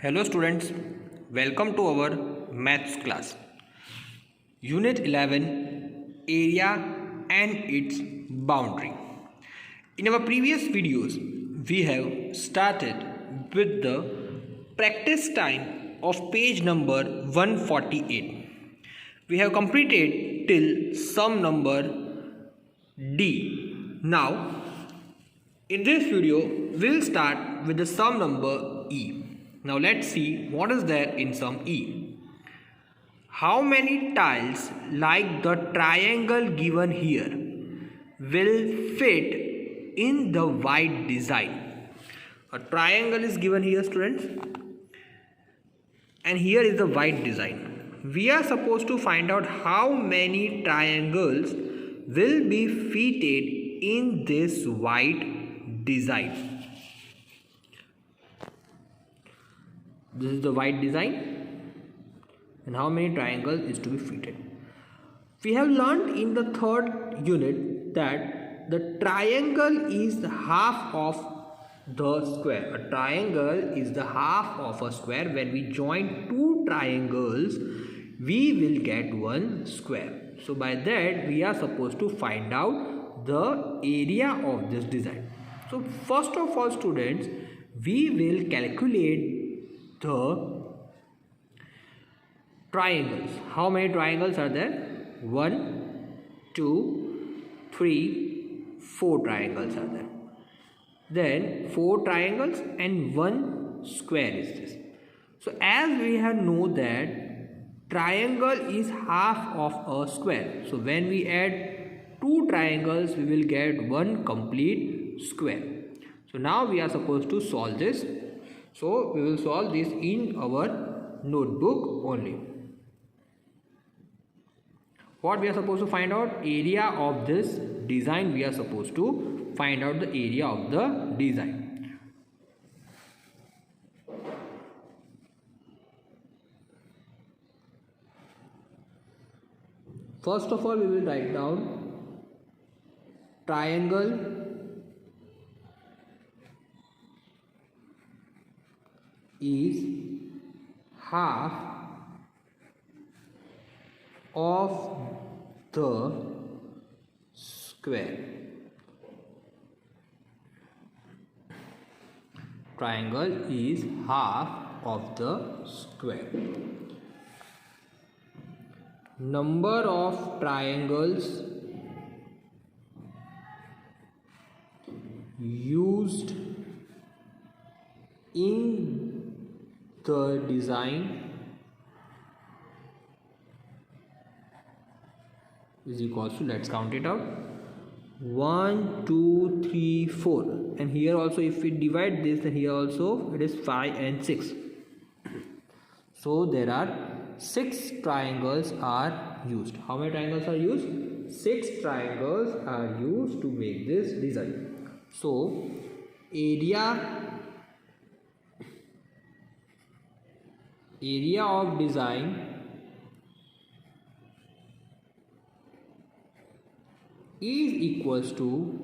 Hello students, welcome to our maths class. Unit 11, Area and its boundary. In our previous videos, we have started with the practice time of page number 148. We have completed till sum number D. Now, in this video, we'll start with the sum number E. Now let's see what is there in sum E. How many tiles like the triangle given here will fit in the white design? A triangle is given here, students, and here is the white design. We are supposed to find out how many triangles will be fitted in this white design. This is the white design, and how many triangles is to be fitted. We have learned in the third unit that the triangle is half of the square. A triangle is the half of a square. When we join two triangles, we will get one square. So by that, we are supposed to find out the area of this design. So first of all, students, we will calculate the triangles. How many triangles are there? 1, 2, 3, 4 triangles are there. Then 4 triangles and 1 square is this. So as we have know that triangle is half of a square. So when we add 2 triangles, we will get one complete square. So now we are supposed to solve this. So we will solve this in our notebook only. What we are supposed to find out? Area of this design. We are supposed to find out the area of the design. First of all, we will write down triangle is half of the square. Triangle is half of the square. Number of triangles used in the design is equals to, let's count it out, 1 2 3 4, and here also if we divide this, then here also it is 5 and 6. So there are 6 triangles are used. How many triangles are used? 6 triangles are used to make this design. So area of design is equals to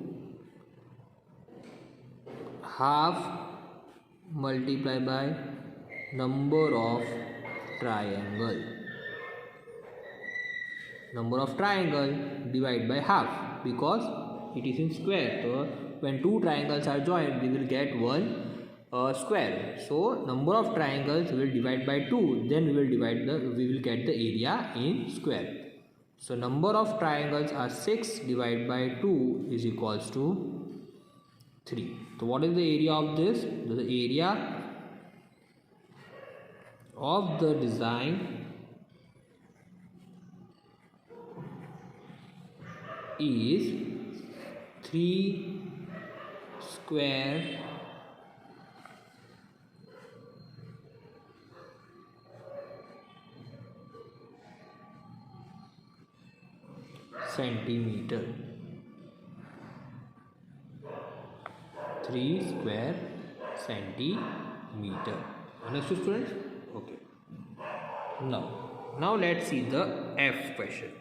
half multiplied by number of triangle. Number of triangle divided by half, because it is in square. So when two triangles are joined, we will get one square. So number of triangles will divide by 2, then we will get the area in square. So number of triangles are 6 divided by 2 is equals to 3. So what is the area of this? The area of the design is 3 square centimeter. 3 square centimeter. Understood, students? Okay. Now let's see the F question.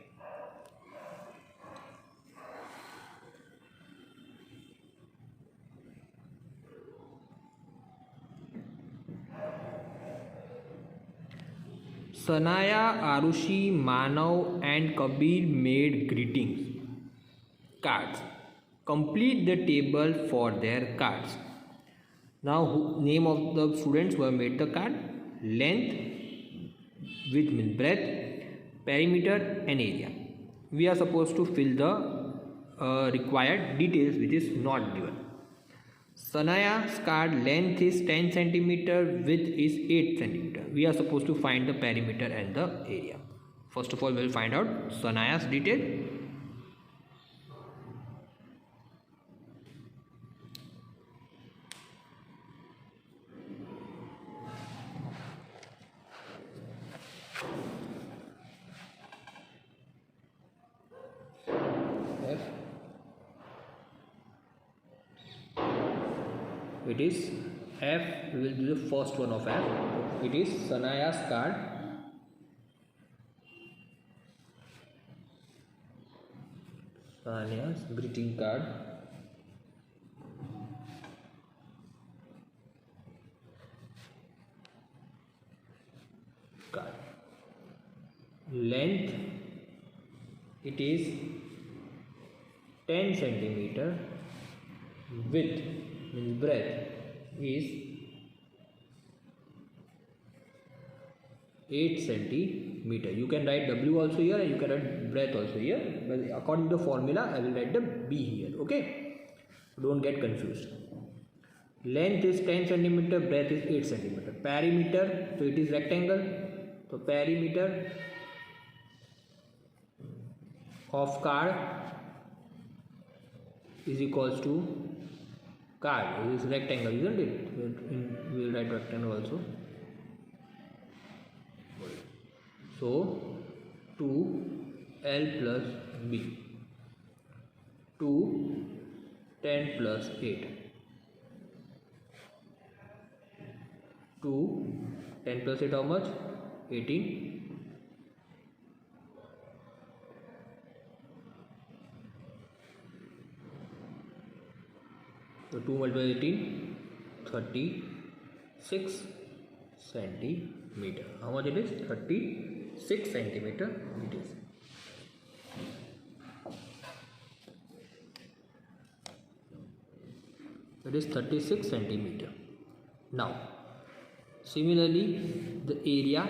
Sanaya, Arushi, Manav and Kabir made greetings cards. Complete the table for their cards. Now name of the students who have made the card, length, width means breadth, perimeter and area. We are supposed to fill the required details which is not given. Sanaya's card length is 10 cm, width is 8 cm. We are supposed to find the perimeter and the area. First of all, we will find out Sanaya's detail. It is F. We will do the first one of F. It is Sanaya's card. Sanaya's greeting card. Length, it is 10 cm. Width means breadth is 8 cm. You can write W also here and you can write breadth also here, but according to the formula I will write the B here. Okay, don't get confused. Length is 10 cm, breadth is 8 cm. Perimeter, so it is rectangle, so perimeter of card is equals to card. It is rectangle, isn't it? We will write rectangle also. So 2L plus B, 2 10 plus 8, 2 10 plus 8 how much? 18. So 2 multiplied 18, 36 centimeter. How much it is? 36 centimeter it is. It is 36 centimeter. Now, similarly, the area.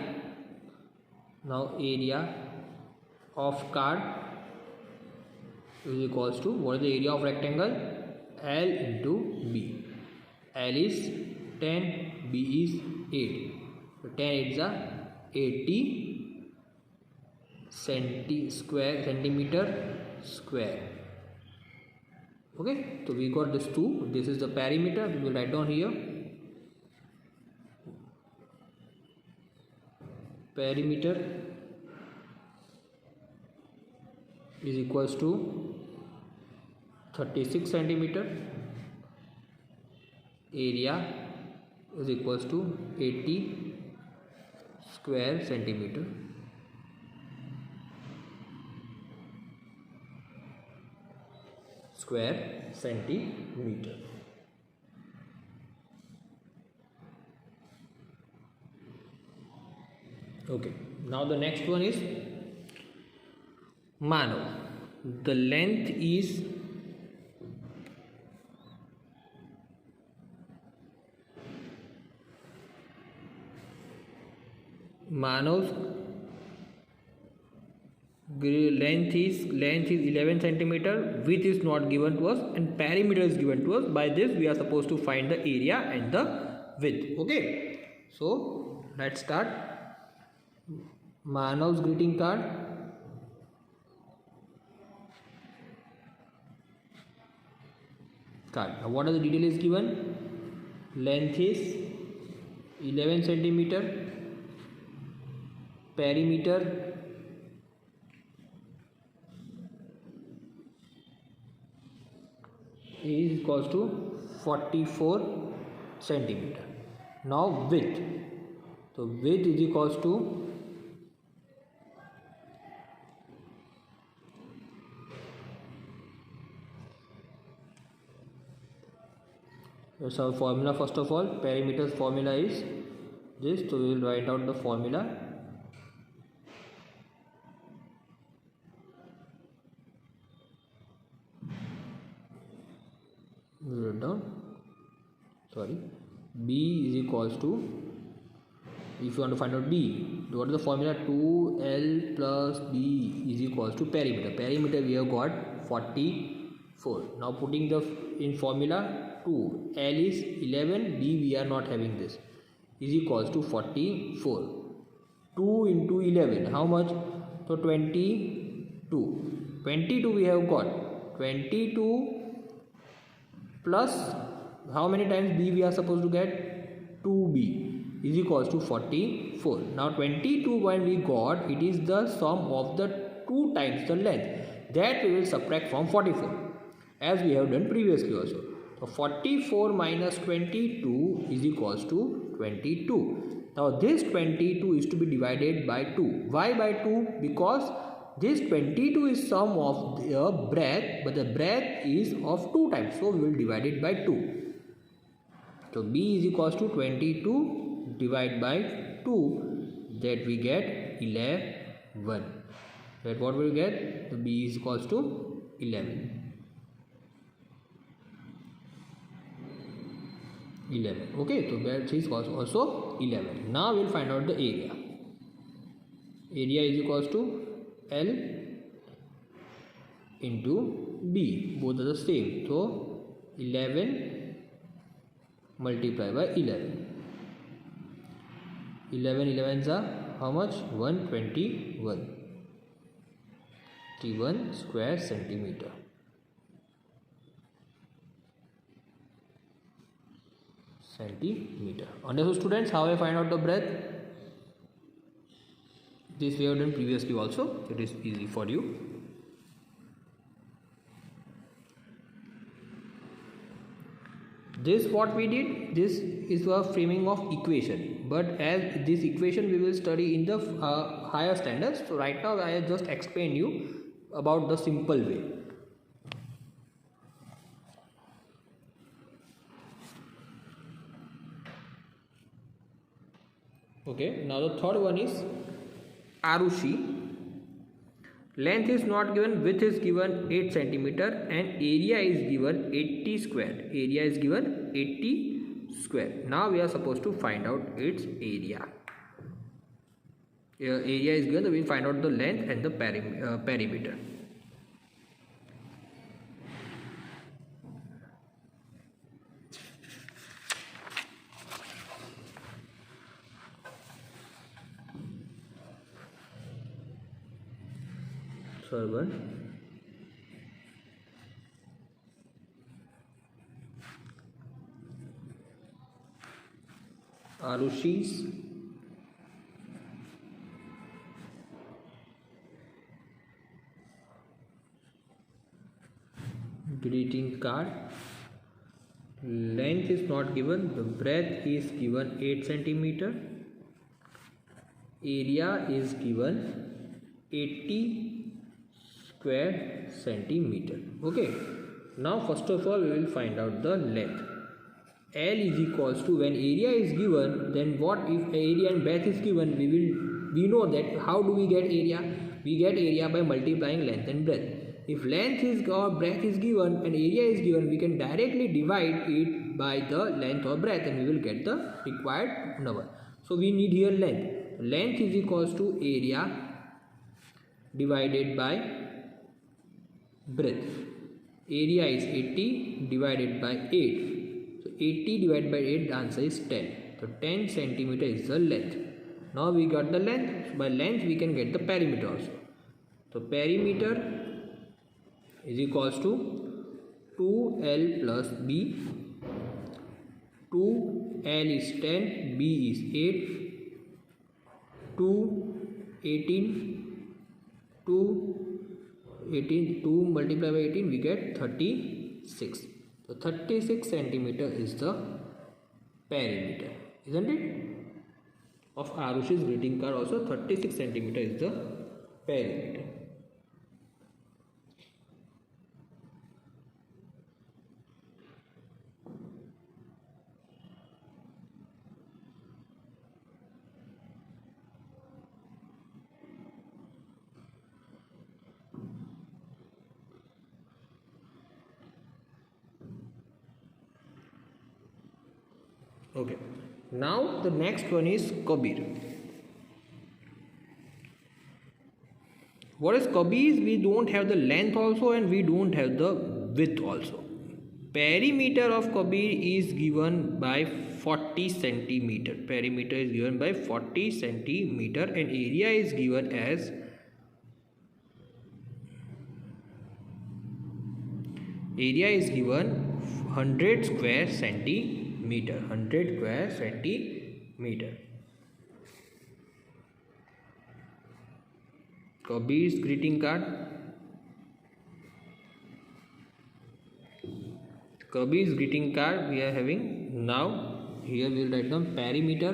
Now, area of card is equals to, what is the area of rectangle? L into B. L is 10, B is 8. So 10 is 80 centimeter square. Okay, so we got this 2. This is the perimeter. We will write down here. Perimeter is equals to 36 centimeter. Area is equals to 80 square centimeter. Square centimeter. Okay, now the next one is Manav. The length is Manav's length is 11 centimeter, width is not given to us and perimeter is given to us. By this we are supposed to find the area and the width. Okay, so let's start. Manav's greeting card. Now what are the details given? Length is 11 centimeter. Perimeter is equals to 44 centimeter. Now width. So width is equals to that's our formula. First of all, perimeter's formula is this, so we will write out the formula. write down, sorry, B is equals to, if you want to find out B, what is the formula? 2L plus B is equals to perimeter. Perimeter we have got 44. Now putting the in formula 2, L is 11, B we are not having this, is equals to 44. 2 into 11, how much? So 22. 22 we have got. 22 plus how many times B we are supposed to get? 2B is equals to 44. Now 22 when we got, it is the sum of the 2 times the length, that we will subtract from 44 as we have done previously also. So 44 minus 22 is equals to 22. Now this 22 is to be divided by 2. Why by 2? Because this 22 is sum of the breadth, but the breadth is of 2 times, so we will divide it by 2. So B is equals to 22 divided by 2, that we get 11. That what we will get? The B is equals to 11. 11. Okay, so that is also 11. Now we will find out the area. Area is equals to L into B. Both are the same. So 11 multiplied by 11. 11 11s are how much? 121. 31 square centimeter. Understood students how I find out the breadth? This we have done previously also, it is easy for you. This what we did, this is a framing of equation, but as this equation we will study in the higher standards. So right now I just explain you about the simple way. Okay, now the third one is Arushi. Length is not given, width is given 8 centimeter and area is given 80 square. Area is given 80 square. Now we are supposed to find out its area. Area is given, so we will find out the length and the perimeter. Servant, Arushi's greeting card. Length is not given, the breadth is given 8 centimeter. Area is given 80 square centimeter. Okay, now first of all we will find out the length. L is equals to, when area is given, then what if area and breadth is given, we know that how do we get area? We get area by multiplying length and breadth. If length is or breadth is given and area is given, we can directly divide it by the length or breadth and we will get the required number. So we need here length. Length is equals to area divided by breadth. Area is 80 divided by 8. So 80 divided by 8, the answer is 10. So 10 centimeter is the length. Now we got the length. So by length we can get the perimeter also. So perimeter is equals to 2L plus B. 2L is 10, B is 8. 2 multiplied by 18, we get 36. So 36 centimeter is the perimeter, isn't it? Of Arushi's greeting card also 36 centimeter is the perimeter. Okay. Now the next one is Kabir. What is Kabir? We don't have the length also and we don't have the width also. Perimeter of Kabir is given by 40 centimeter. Perimeter is given by 40 centimeter and area is given as area is given 100 square centimeter. 100 square centimeter. Kabir's greeting card. Kabir's greeting card we are having now. Here we will write down perimeter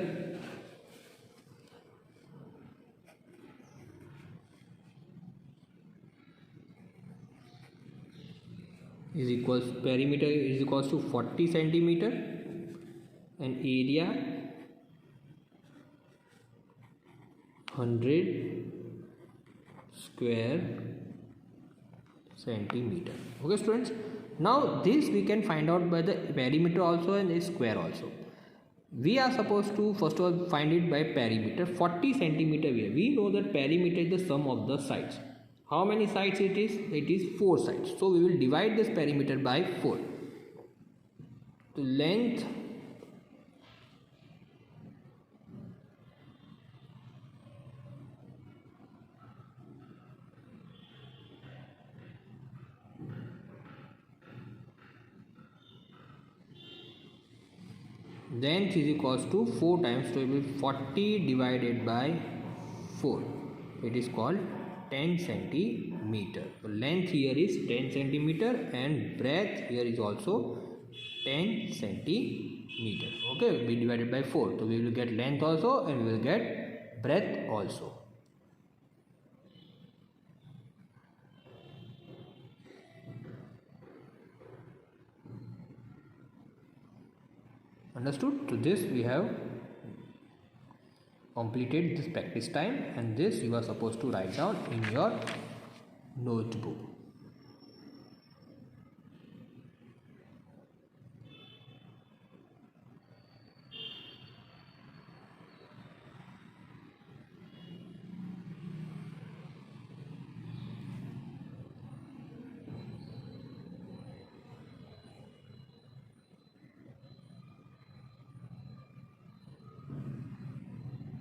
is equals perimeter is equals to 40 centimeter and area 100 square centimeter. Okay students, now this we can find out by the perimeter also and the square also. We are supposed to first of all find it by perimeter. 40 centimeter here. We know that perimeter is the sum of the sides. How many sides it is? It is 4 sides. So we will divide this perimeter by 4. The length is equals to 4 times, so it will be 40 divided by 4. It is called 10 centimeter. So length here is 10 centimeter and breadth here is also 10 centimeter. Okay, we divided by 4. So we will get length also and we will get breadth also. Understood? To this we have completed this practice time and this you are supposed to write down in your notebook.